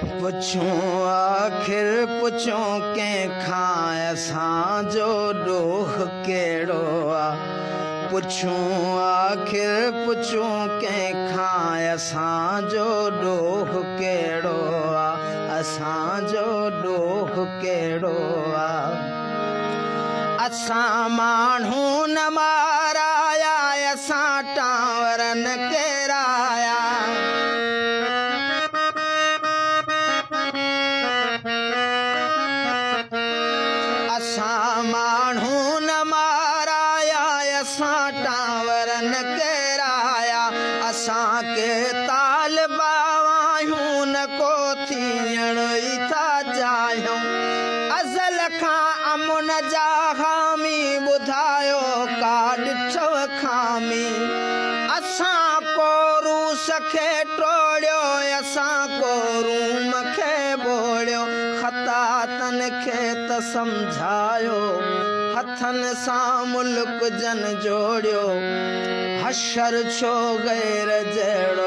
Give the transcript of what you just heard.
पुछूं आखिर पुछूं कंहिंखां असांजो ॾोह कहिड़ो आहे पुछूं आखिर पुछूं कंहिंखां असांजो ॾोह कहिड़ो आहे असांजो ॾोह कहिड़ो आहे असां माण्हू न माराया असां टांवर न केराया असां माण्हू न माराया असां टांवर न केराया असांखे तालिबा आहियूं न को थियण ई था चाहियूं अज़ल खां अमुन जा हामी ॿुधायो का ॾिठव खामी असां को रूस खे टोड़ियो असां को रूम खे ॿोड़ियो ख़तातन खे त सम्झायो हथनि सां मुल्क जन जोड़ियो हशर छो गैर जहिड़ो